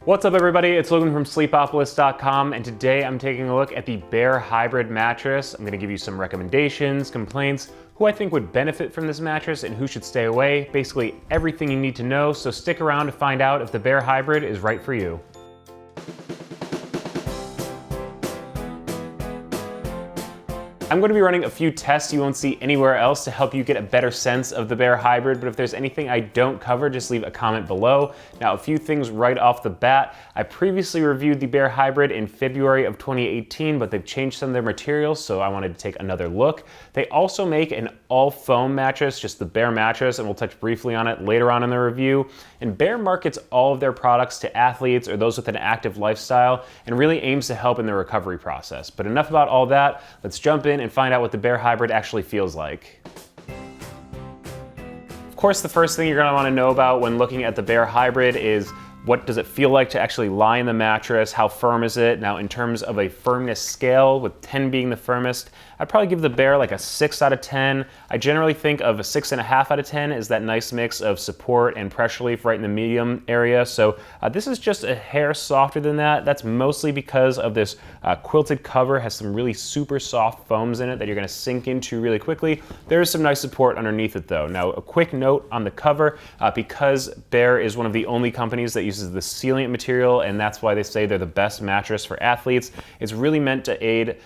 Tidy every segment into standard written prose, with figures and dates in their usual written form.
What's up everybody, it's Logan from Sleepopolis.com, and today I'm taking a look at the Bear Hybrid mattress. I'm going to give you some recommendations, complaints, who I think would benefit from this mattress and who should stay away, basically everything you need to know, so stick around to find out if the Bear Hybrid is right for you. I'm going to be running a few tests you won't see anywhere else to help you get a better sense of the Bear Hybrid, but if there's anything I don't cover, just leave a comment below. Now, a few things right off the bat. I previously reviewed the Bear Hybrid in February of 2018, but they've changed some of their materials, so I wanted to take another look. They also make an all-foam mattress, just the Bear mattress, and we'll touch briefly on it later on in the review. And Bear markets all of their products to athletes or those with an active lifestyle and really aims to help in the recovery process. But enough about all that, let's jump in and find out what the Bear Hybrid actually feels like. Of course, the first thing you're going to want to know about when looking at the Bear Hybrid is what does it feel like to actually lie in the mattress? How firm is it? Now, in terms of a firmness scale, with 10 being the firmest, I'd probably give the Bear like a 6 out of 10. I generally think of a 6.5 out of 10 as that nice mix of support and pressure relief right in the medium area. So this is just a hair softer than that. That's mostly because of this quilted cover. Has some really super soft foams in it that you're going to sink into really quickly. There is some nice support underneath it though. Now, a quick note on the cover, because Bear is one of the only companies that uses the Celliant material, and that's why they say they're the best mattress for athletes. It's really meant to aid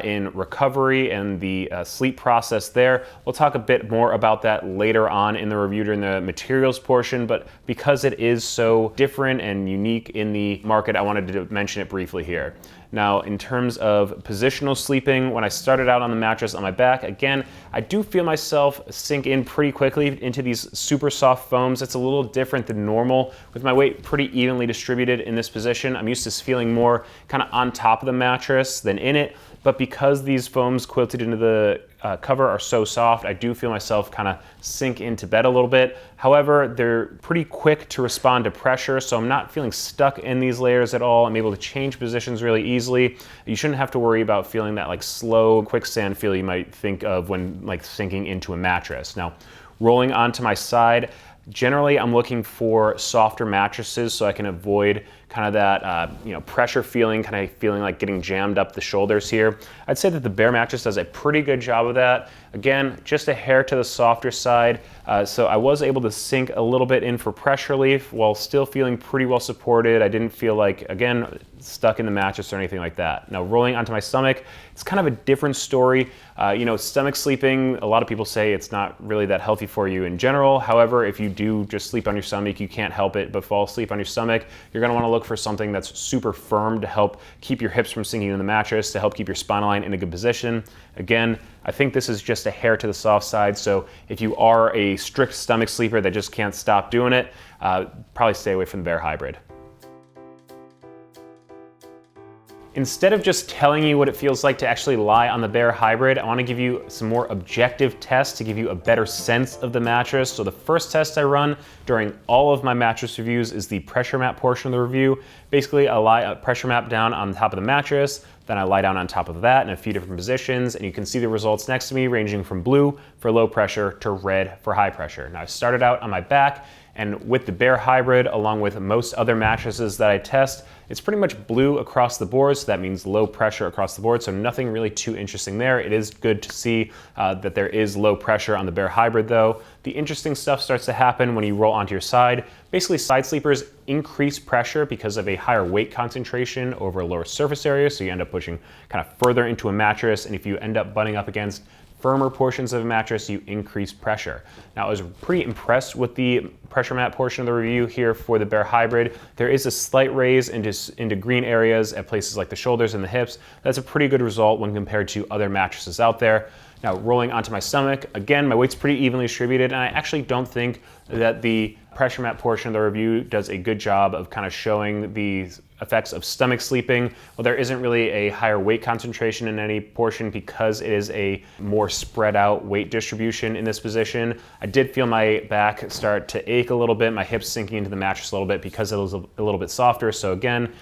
in recovery and the sleep process there. We'll talk a bit more about that later on in the review during the materials portion, but because it is so different and unique in the market, I wanted to mention it briefly here. Now, in terms of positional sleeping, when I started out on the mattress on my back, again, I do feel myself sink in pretty quickly into these super soft foams. It's a little different than normal. With my weight pretty evenly distributed in this position, I'm used to feeling more kind of on top of the mattress than in it. But because these foams quilted into the cover are so soft, I do feel myself kind of sink into bed a little bit. However, they're pretty quick to respond to pressure, so I'm not feeling stuck in these layers at all. I'm able to change positions really easily. You shouldn't have to worry about feeling that like slow quicksand feel you might think of when like sinking into a mattress. Now, rolling onto my side, generally, I'm looking for softer mattresses so I can avoid kind of that pressure feeling, kind of feeling like getting jammed up the shoulders here. I'd say that the Bear mattress does a pretty good job of that. Again, just a hair to the softer side, so I was able to sink a little bit in for pressure relief while still feeling pretty well supported. I didn't feel like, again, stuck in the mattress or anything like that. Now, rolling onto my stomach, it's kind of a different story. Stomach sleeping, a lot of people say it's not really that healthy for you in general. However, if you do just sleep on your stomach, you can't help it but fall asleep on your stomach. You're going to want to look for something that's super firm to help keep your hips from sinking in the mattress, to help keep your spine line in a good position. Again, I think this is just a hair to the soft side, so if you are a strict stomach sleeper that just can't stop doing it, probably stay away from the Bear Hybrid. Instead of just telling you what it feels like to actually lie on the Bear Hybrid, I want to give you some more objective tests to give you a better sense of the mattress. So the first test I run during all of my mattress reviews is the pressure mat portion of the review. Basically, I lie a pressure mat down on top of the mattress, then I lie down on top of that in a few different positions, and you can see the results next to me ranging from blue for low pressure to red for high pressure. Now, I started out on my back, and with the Bear Hybrid, along with most other mattresses that I test, it's pretty much blue across the board, so that means low pressure across the board, so nothing really too interesting there. It is good to see that there is low pressure on the Bear Hybrid though. The interesting stuff starts to happen when you roll onto your side. Basically, side sleepers increase pressure because of a higher weight concentration over a lower surface area, so you end up pushing kind of further into a mattress, and if you end up butting up against firmer portions of a mattress, you increase pressure. Now, I was pretty impressed with the pressure mat portion of the review here for the Bear Hybrid. There is a slight raise into green areas at places like the shoulders and the hips. That's a pretty good result when compared to other mattresses out there. Now, rolling onto my stomach, again, my weight's pretty evenly distributed, and I actually don't think that the pressure mat portion of the review does a good job of kind of showing the effects of stomach sleeping. Well, there isn't really a higher weight concentration in any portion because it is a more spread out weight distribution in this position. I did feel my back start to ache a little bit, my hips sinking into the mattress a little bit because it was a little bit softer. So again,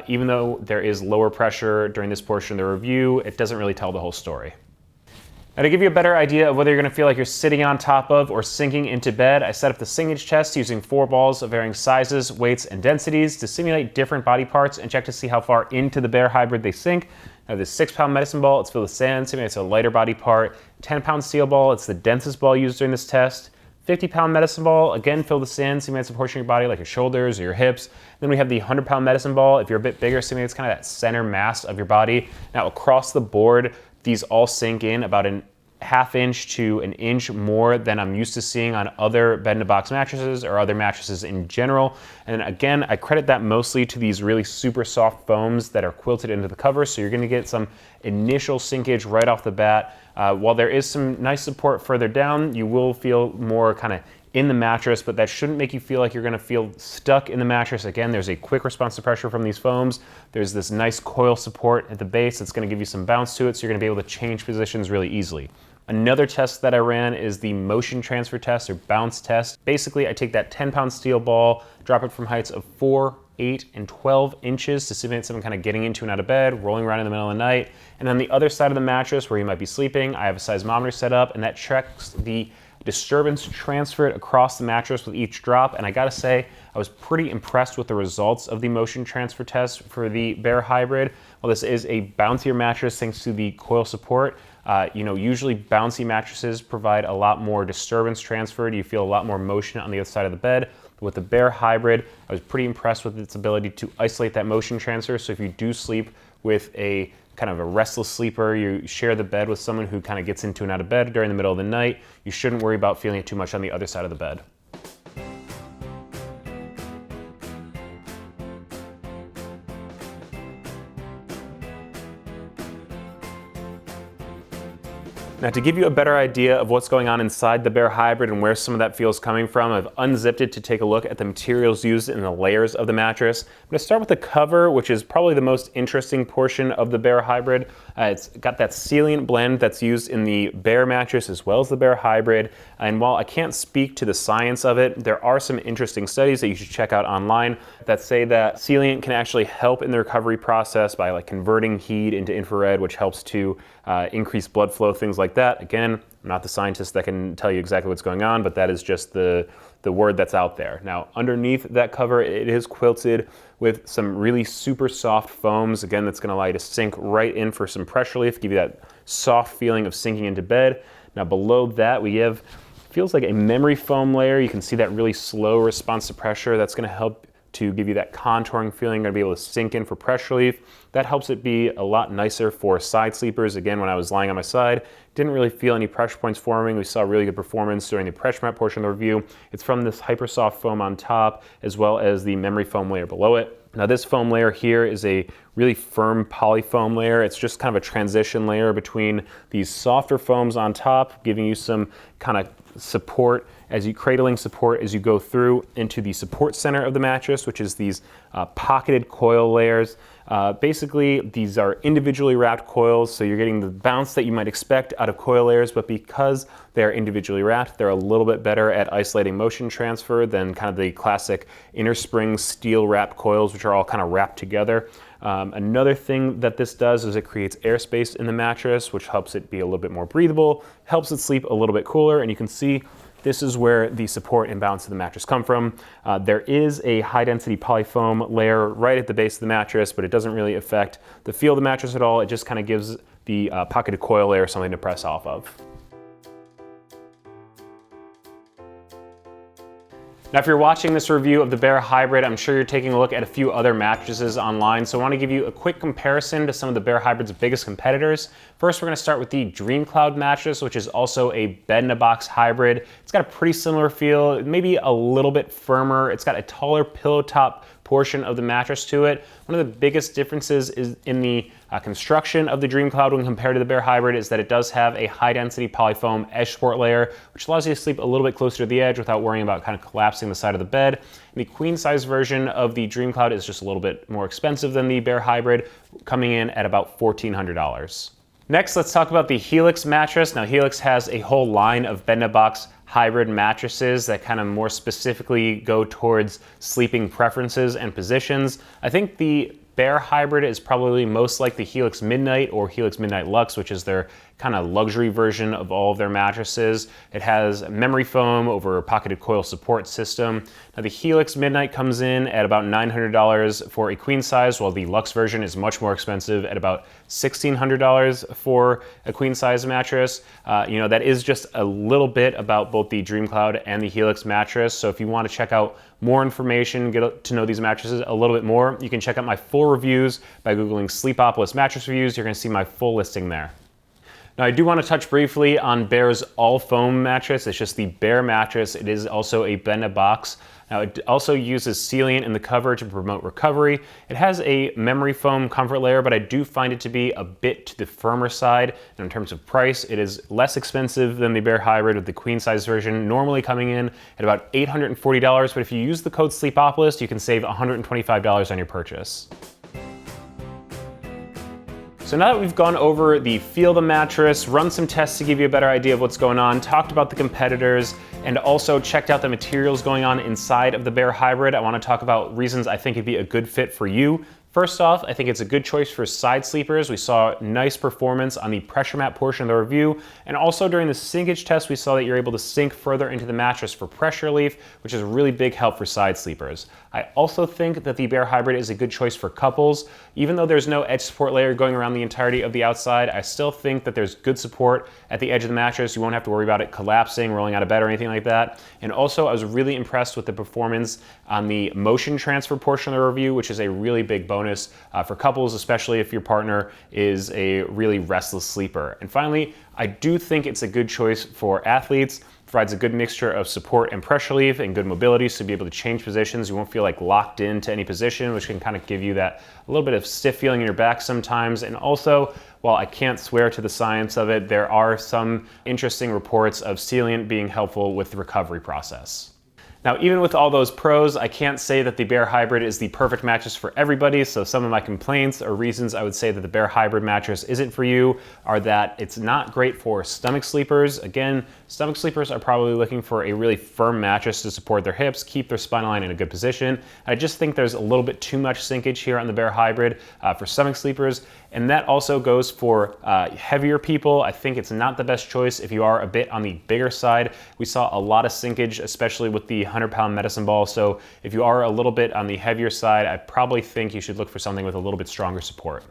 even though there is lower pressure during this portion of the review, it doesn't really tell the whole story. Now, to give you a better idea of whether you're going to feel like you're sitting on top of or sinking into bed, I set up the sinkage test using 4 balls of varying sizes, weights, and densities to simulate different body parts and check to see how far into the Bear Hybrid they sink. I have this 6-pound medicine ball, it's filled with sand, simulates a lighter body part. 10-pound steel ball, it's the densest ball used during this test. 50-pound medicine ball, again filled with sand, simulates a portion of your body like your shoulders or your hips. Then we have the 100-pound medicine ball. If you're a bit bigger, simulates kind of that center mass of your body. Now, across the board, these all sink in about an ½ inch to an inch more than I'm used to seeing on other bed-in-a-box mattresses or other mattresses in general. And again, I credit that mostly to these really super soft foams that are quilted into the cover, so you're gonna get some initial sinkage right off the bat. While there is some nice support further down, you will feel more kind of in the mattress, but that shouldn't make you feel like you're gonna feel stuck in the mattress. Again, there's a quick response to pressure from these foams. There's this nice coil support at the base that's gonna give you some bounce to it, so you're gonna be able to change positions really easily. Another test that I ran is the motion transfer test or bounce test. Basically, I take that 10-pound steel ball, drop it from heights of 4, 8, and 12 inches to simulate someone kind of getting into and out of bed, rolling around in the middle of the night. And on the other side of the mattress where you might be sleeping, I have a seismometer set up, and that checks the disturbance transferred across the mattress with each drop. And I gotta say, I was pretty impressed with the results of the motion transfer test for the Bear Hybrid. While this is a bouncier mattress thanks to the coil support, usually bouncy mattresses provide a lot more disturbance transferred. You feel a lot more motion on the other side of the bed. But with the Bear Hybrid, I was pretty impressed with its ability to isolate that motion transfer. So if you do sleep with a kind of a restless sleeper, you share the bed with someone who kind of gets into and out of bed during the middle of the night, you shouldn't worry about feeling it too much on the other side of the bed. Now, to give you a better idea of what's going on inside the Bear Hybrid and where some of that feel is coming from, I've unzipped it to take a look at the materials used in the layers of the mattress. I'm going to start with the cover, which is probably the most interesting portion of the Bear Hybrid. It's got that Celliant blend that's used in the Bear mattress as well as the Bear Hybrid. And while I can't speak to the science of it, there are some interesting studies that you should check out online that say that Celliant can actually help in the recovery process by converting heat into infrared, which helps to increase blood flow, things like that. Again, I'm not the scientist that can tell you exactly what's going on, but that is just the word that's out there. Now, underneath that cover, it is quilted with some really super soft foams. Again, that's gonna allow you to sink right in for some pressure relief, give you that soft feeling of sinking into bed. Now, below that, we have, feels like a memory foam layer. You can see that really slow response to pressure. That's gonna help to give you that contouring feeling. You're gonna be able to sink in for pressure relief. That helps it be a lot nicer for side sleepers. Again, when I was lying on my side, didn't really feel any pressure points forming. We saw really good performance during the pressure mat portion of the review. It's from this hyper soft foam on top, as well as the memory foam layer below it. Now, this foam layer here is a really firm polyfoam layer. It's just kind of a transition layer between these softer foams on top, giving you some kind of support cradling support as you go through into the support center of the mattress, which is these pocketed coil layers. Basically, these are individually wrapped coils, so you're getting the bounce that you might expect out of coil layers, but because they're individually wrapped, they're a little bit better at isolating motion transfer than kind of the classic inner spring steel wrapped coils, which are all kind of wrapped together. Another thing that this does is it creates airspace in the mattress, which helps it be a little bit more breathable, helps it sleep a little bit cooler, and you can see this is where the support and bounce of the mattress come from. There is a high density polyfoam layer right at the base of the mattress, but it doesn't really affect the feel of the mattress at all. It just kind of gives the pocketed coil layer something to press off of. Now, if you're watching this review of the Bear Hybrid, I'm sure you're taking a look at a few other mattresses online, so I want to give you a quick comparison to some of the Bear Hybrid's biggest competitors. First, we're going to start with the DreamCloud mattress, which is also a bed-in-a-box hybrid. It's got a pretty similar feel, maybe a little bit firmer. It's got a taller pillow top portion of the mattress to it. One of the biggest differences is in the construction of the DreamCloud when compared to the Bear Hybrid is that it does have a high density polyfoam edge support layer, which allows you to sleep a little bit closer to the edge without worrying about kind of collapsing the side of the bed. And the queen size version of the DreamCloud is just a little bit more expensive than the Bear Hybrid, coming in at about $1,400. Next, let's talk about the Helix mattress. Now, Helix has a whole line of bed-in-a-box hybrid mattresses that kind of more specifically go towards sleeping preferences and positions. I think the Bear Hybrid is probably most like the Helix Midnight or Helix Midnight Luxe, which is their kind of luxury version of all of their mattresses. It has memory foam over a pocketed coil support system. Now the Helix Midnight comes in at about $900 for a queen size, while the Luxe version is much more expensive at about $1,600 for a queen size mattress. You know, that is just a little bit about both the DreamCloud and the Helix mattress. So if you want to check out more information, get to know these mattresses a little bit more, you can check out my full reviews by Googling Sleepopolis mattress reviews. You're going to see my full listing there. Now I do want to touch briefly on Bear's all foam mattress. It's just the Bear mattress. It is also a blended box. Now it also uses Celliant in the cover to promote recovery. It has a memory foam comfort layer, but I do find it to be a bit to the firmer side. And in terms of price, it is less expensive than the Bear Hybrid with the queen size version, normally coming in at about $840. But if you use the code Sleepopolis, you can save $125 on your purchase. So now that we've gone over the feel of the mattress, run some tests to give you a better idea of what's going on, talked about the competitors, and also checked out the materials going on inside of the Bear Hybrid, I want to talk about reasons I think it'd be a good fit for you. First off, I think it's a good choice for side sleepers. We saw nice performance on the pressure mat portion of the review, and also during the sinkage test, we saw that you're able to sink further into the mattress for pressure relief, which is a really big help for side sleepers. I also think that the Bear Hybrid is a good choice for couples. Even though there's no edge support layer going around the entirety of the outside, I still think that there's good support at the edge of the mattress. You won't have to worry about it collapsing, rolling out of bed, or anything like that. And also, I was really impressed with the performance on the motion transfer portion of the review, which is a really big bonus for couples, especially if your partner is a really restless sleeper. And finally, I do think it's a good choice for athletes. Provides a good mixture of support and pressure relief and good mobility, so to be able to change positions. You won't feel like locked into any position, which can kind of give you that a little bit of stiff feeling in your back sometimes. And also, while I can't swear to the science of it, there are some interesting reports of Celliant being helpful with the recovery process. Now, even with all those pros, I can't say that the Bear Hybrid is the perfect mattress for everybody, so some of my complaints or reasons I would say that the Bear Hybrid mattress isn't for you are that it's not great for stomach sleepers. Again, stomach sleepers are probably looking for a really firm mattress to support their hips, keep their spine line in a good position. I just think there's a little bit too much sinkage here on the Bear Hybrid for stomach sleepers, and that also goes for heavier people. I think it's not the best choice if you are a bit on the bigger side. We saw a lot of sinkage, especially with the 100-pound medicine ball, so if you are a little bit on the heavier side, I probably think you should look for something with a little bit stronger support.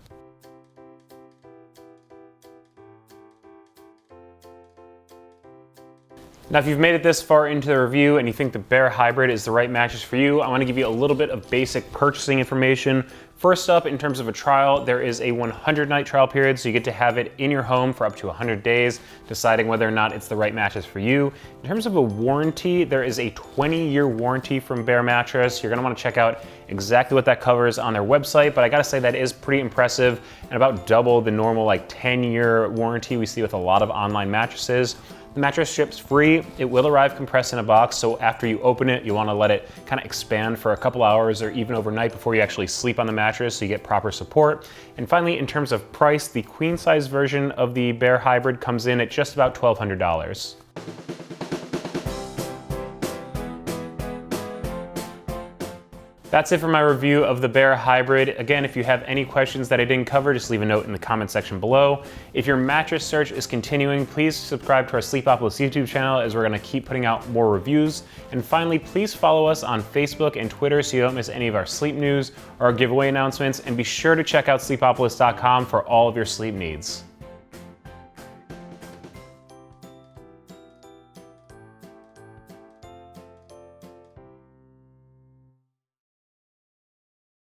Now, if you've made it this far into the review and you think the Bear Hybrid is the right mattress for you, I want to give you a little bit of basic purchasing information. First up, in terms of a trial, there is a 100-night trial period, so you get to have it in your home for up to 100 days, deciding whether or not it's the right mattress for you. In terms of a warranty, there is a 20-year warranty from Bear Mattress. You're going to want to check out exactly what that covers on their website, but I got to say that is pretty impressive and about double the normal like 10-year warranty we see with a lot of online mattresses. The mattress ships free. It will arrive compressed in a box, so after you open it, you want to let it kind of expand for a couple hours or even overnight before you actually sleep on the mattress so you get proper support. And finally, in terms of price, the queen size version of the Bear Hybrid comes in at just about $1,200. That's it for my review of the Bear Hybrid. Again, if you have any questions that I didn't cover, just leave a note in the comment section below. If your mattress search is continuing, please subscribe to our Sleepopolis YouTube channel, as we're gonna keep putting out more reviews. And finally, please follow us on Facebook and Twitter so you don't miss any of our sleep news or our giveaway announcements. And be sure to check out sleepopolis.com for all of your sleep needs.